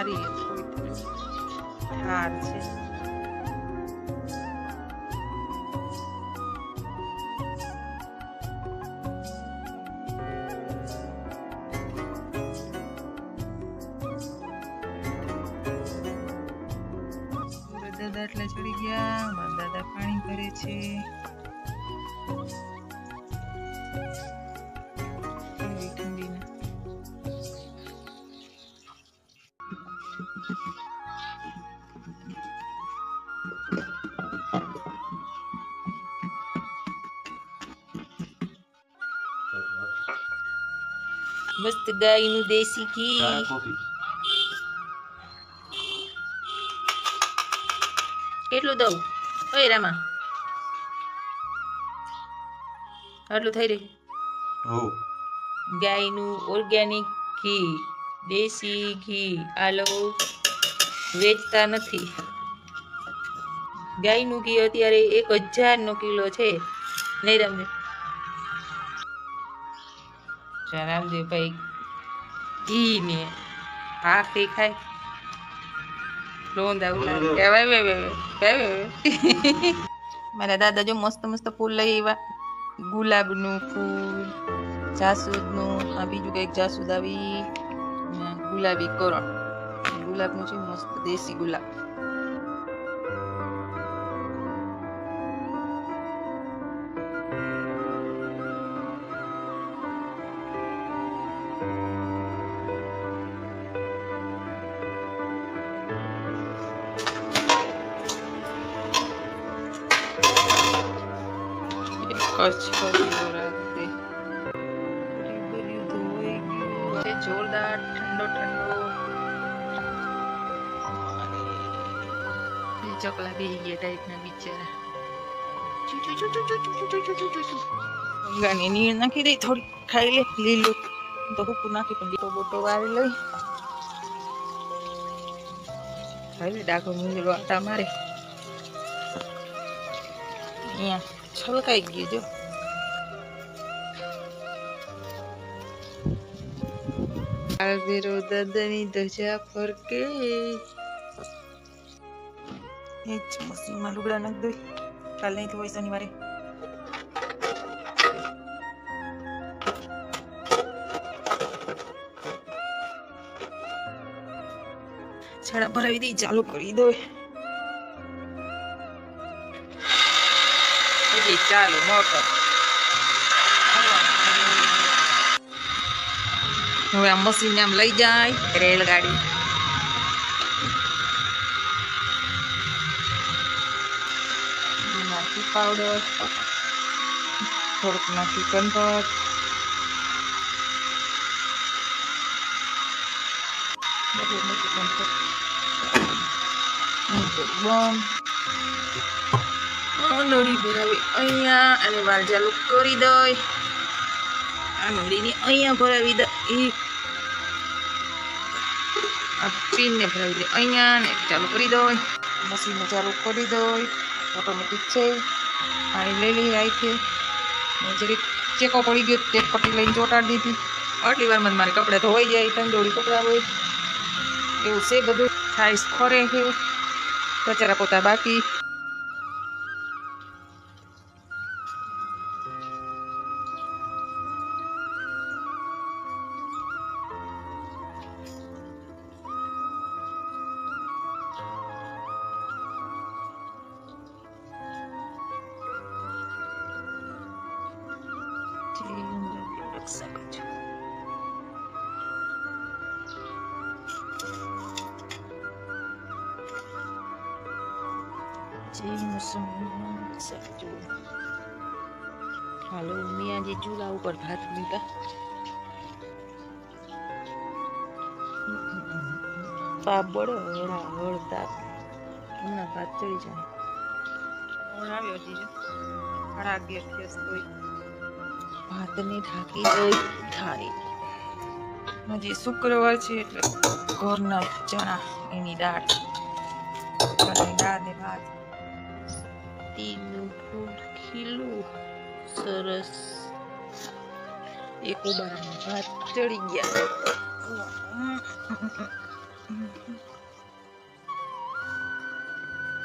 સારી થોડી ઠાર છે. દાદા એટલે ચડી ગયા. મારા દાદા પાણી ભરે છે. ઠંડીના મસ્ત ગાયનું દેશી ઘી. કેટલું દઉં? ઓય રામા, આટલું થઈ રહ્યું. ગાયનું ઓર્ગેનિક ઘી, દેશી ઘી. આ લોકો વેચતા નથી. ગાયનું ઘી અત્યારે 1000 કિલો છે. નહીં રામદેવ? રામદેવભાઈ ઘી ને ભાખરી ખાય. મારા દાદા જો મસ્ત મસ્ત ફૂલ લઈ આવ્યા. ગુલાબનું ફૂલ, જાસૂદનું. આ બીજું કઈક જાસૂદ આવી. ગુલાબી કરણ. ગુલાબનું છે મસ્ત દેશી ગુલાબ. જોરદાર ઠંડો ઠંડો. ચકલા બેસી ગયા ટાઈપના બિચારા. ગંગાની નીર નાખી દઈ થોડી. ખાઈ લે લીલું તો હુકું નાખી પણ બોટો બોટો વાળી લઈ ખાઈ લે. ડાઘો મૂંઝલો આટા મારે. અહીંયા છલકાઈ ગયું જો. કાળભેરો દાદાની ધજા ફરકે. એ જ મશીનમાં લુગડા નાખ દઈ. કાલ નહીં તો હોય શનિવારે. છાડા ભરાવી દઈ. ચાલુ કરી દો. ચાલો મોટર. હવે આ મશીન આમ લઈ જાય રેલગાડી. નાખી પાવડર, થોડુંક નાખી કંદર. નળી ભરાવી અહીંયા અને વાલ ચાલુ કરી દઈ. આ નળીને અહીંયા ભરાવી દે. આ પિનને ભરાવી દે અહીંયા ને ચાલુ કરી દો. મશીનને ચાલુ કરી દો. ઓટોમેટિક છે. પાણી લઈ લઈ આવી છે. જરીક ચેકો પડી ગયો તે પટ્ટી લઈને ચોંટાડી દીધી. આટલી વારમાં મારે કપડાં ધોવાઈ જાય. તંદોળી કપડાં હોય એવું છે બધું. થાય ખરે છે. કચરા પોતા બાકી. હાલો મિયાજી ચૂલા ઉપર ભાત મૂકા. પાપડ હળતા હમણાં ભાત ચડી જાય. આવ્યો જીજો 11:30 ભાતને ઢાંકી દઈ થાળી. હજી શુક્રવાર છે એટલે ઘરના ચણા એની દાળ ને ભાત. તીનું ફૂલ ખીલું સરસ. એક ઉબારામાં ભાત ચડી ગયા.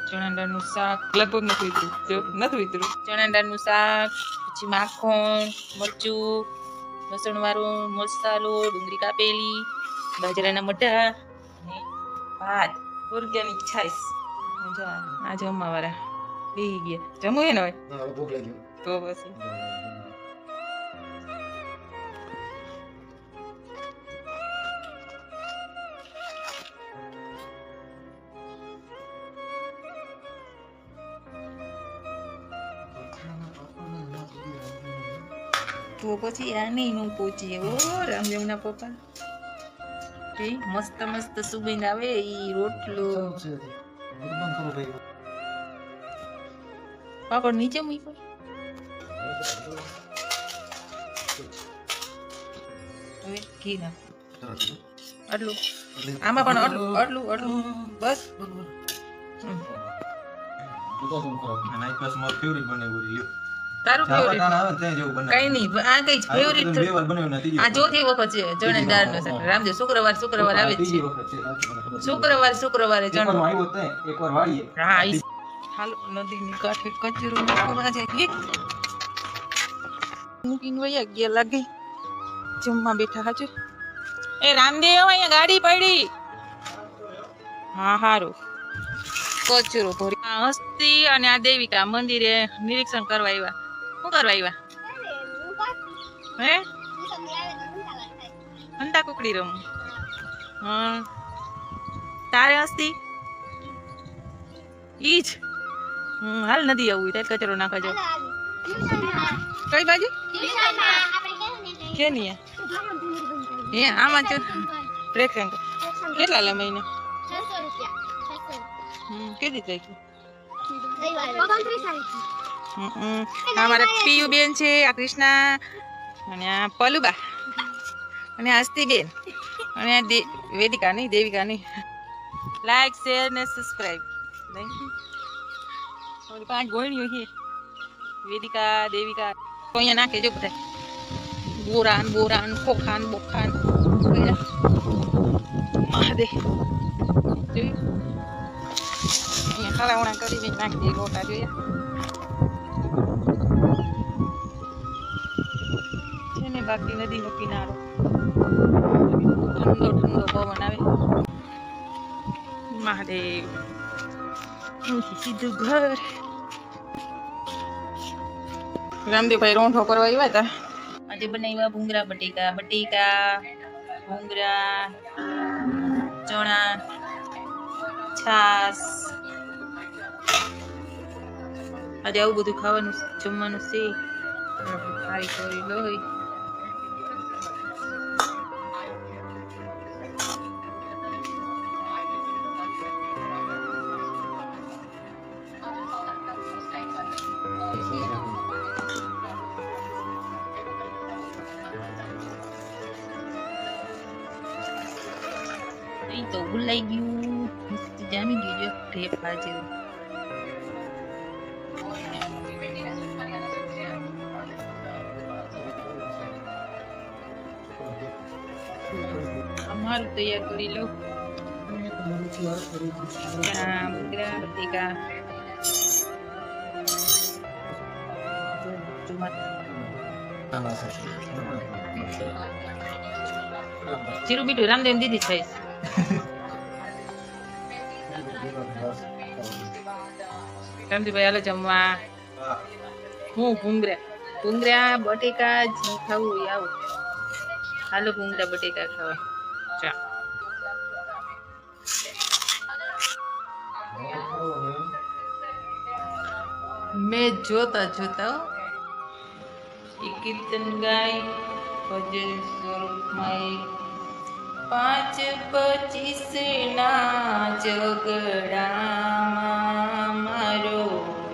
ચણા દાળનું શાક લગભગ નથી ઉતર્યું ચણા દાળનું શાક, પછી માખણ, મરચું, લસણ વાળું મસાલો, ડુંગળી કાપેલી, બાજરાના મઠા અને ભાત, ઓર્ગેનિક છાશ. આ જમવા વાળા બેહી ગયા. જમવું હે ને હવે તો પછી તો પછી આ નહીં નું પહોંચીએ. ઓ રામદેવના પપ્પા એ મસ્ત મસ્ત સુગંધ આવે. ઈ રોટલો પાપડ નીચે મૂકો. હવે ઘી નાખ આટલું. આમાં પણ આટલું બસ. તારું ફેવરિટ કઈ નહીં. આ કઈ ફેવરિટ આ ચોથી વખત છે ચણા દાળનો શાક. રામદેવ શુક્રવાર આવે છે. શુક્રવારે ચણા હા. હાલો નદીની કાંઠે કચરો નાખવા જાય. મૂકીને વયા ગયા લાગે. જમવા બેઠા હાજર. એ રામદેવ અહીંયા ગાડી પડી. હા હારું. કચરો ભરી હસ્તી અને આ દેવિકા મંદિરે નિરીક્ષણ કરવા આવ્યા. શું કરવા આવ્યા હે? અંડા કુકડી રમું. હા તારે હસ્તી ઈ જ. હાલ નથી આવું ત્યારે કચરો નાખવા જાવ. કઈ બાજુ કે નહીં હે? આમાં છે પ્રેક્ષણ કેટલા લે મહિને? કેટલી તારીખ? અમારા પીયુ બેન છે, આ કૃષ્ણા અને આ પલુબા અને હસ્તી બેન અને આ વેદિકા નહીં દેવિકા નહીં. લાઈક શેર ને સબસ્ક્રાઈબ. પાંચ ગોળીઓ છે. વેદિકા દેવિકા તો અહીંયા નાખે જો બધા બોરાન ખોખાન બોખાન મહાદેવ જોયું. અહીંયા હળાવણા કરીને નાખી દે લોટા જોયા છે ને. બાકી નદીનો કિનારો ઠંડો પવન આવે. મહાદેવ સીધું ઘર. રામદેવભાઈ રોંઠો કરવા આવ્યા હતા. આજે બનાવ્યા ભૂંગરા બટેકા ભૂંગરા ચણા છાસ. આજે આવું બધું ખાવાનું જમવાનું છે. ખારી કરી લોહી તો ભૂલાઈ ગયું. મસ્ત જામી ગયું જો ઢેફા જેવું. અમારું તૈયાર કરી લો. બટેકા જીરું મીઠું રામદેવ દીદી થઈશ. રામજીભાઈ હાલો જમવા. હું ભૂંગરા બટેકા જ ખાવું આવું. હાલો ભૂંગરા બટેકા ખાવા. ચા મેં જોતા કીર્તન ગાય ભજન સ્વરૂપમાં 5-25 ના ઝઘડામાં મારો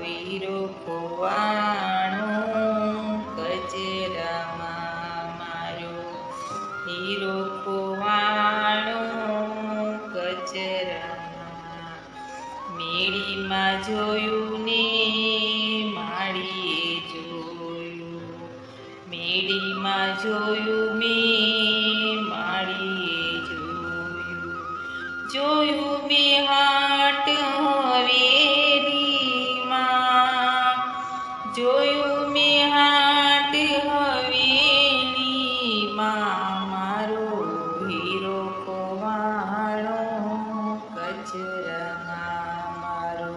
વીરો ખોવાણો, કચરામાં મારો હીરો ખોવાણો, કચરામાં મેળીમાં જોયું ને માળીએ જોયું, મેળીમાં જોયું મેં માળીએ જોયું મેં હાટ હવેલીમાં મારો હીરો ખોવાણો કચરામાં મારો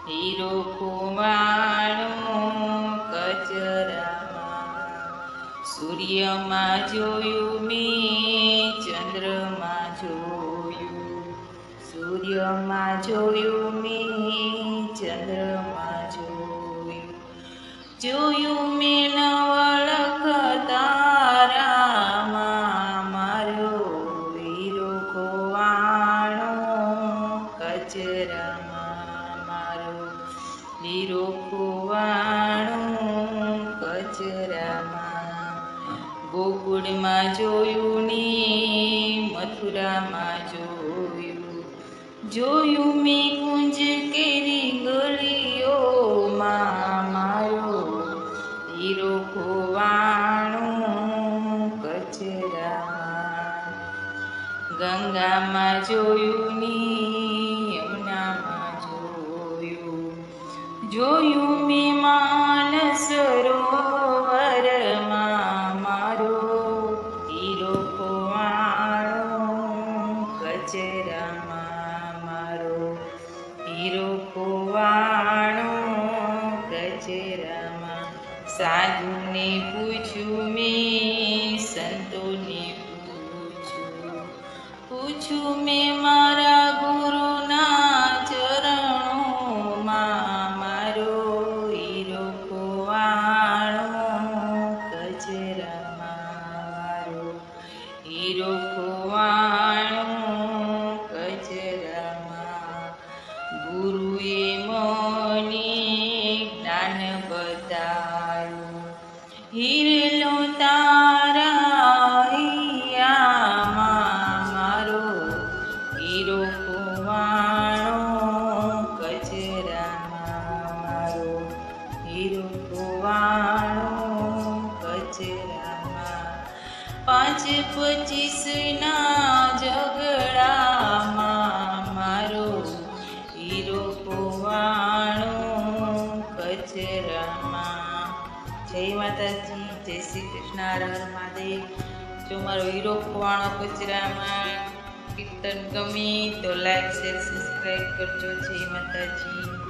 હીરો ખોવાણો કચરામાં સૂર્યમાં જોયું મેં ચંદ્રમાં જોયું સૂર્યમાં જોયું મેં ચંદ્રમાં જોયું મેં નવલખ તારામાં મારો હીરો ખોવાણો કચરામાં મારો હીરો ખોવાણો કચરામાં ગોકુળમાં જોયું ને મથુરામાં જોયું મેં કુંજ કેરી ગલીઓમાં મારો હીરો ખોવાણો કચરામાં ગંગામાં જોયું ને યમુનામાં જોયું મેં માનસ સરોવરમાં મારો હીરો ખોવાણો કચરામાં મારો હીરો ખોવાણો કચરામાં સાધુને પૂછ્યું મેં સંતોને પૂછ્યું મેં મારા ગુરુના ચરણોમાં મારો હીરો ખોવાણો કચરામાં મારો હીરો ખોવાણો કચરામાં ગુરુએ મને જ્ઞાન બતાવ્યું હીરલો તારા હૈયામાં મારો હીરો ખોવાણો કચરામાં મારો હીરો ખોવાણો કચરામાં 5-25 ઝઘડામાં મારો હીરો ખોવાણો કચરામાં જય માતાજી, જય શ્રી કૃષ્ણ, હર હર મહાદેવ. જો મારો હીરો ખોવાણો કચરામાં કીર્તન ગમે તો લાઈક શેર સબસ્ક્રાઈબ કરજો. જય માતાજી.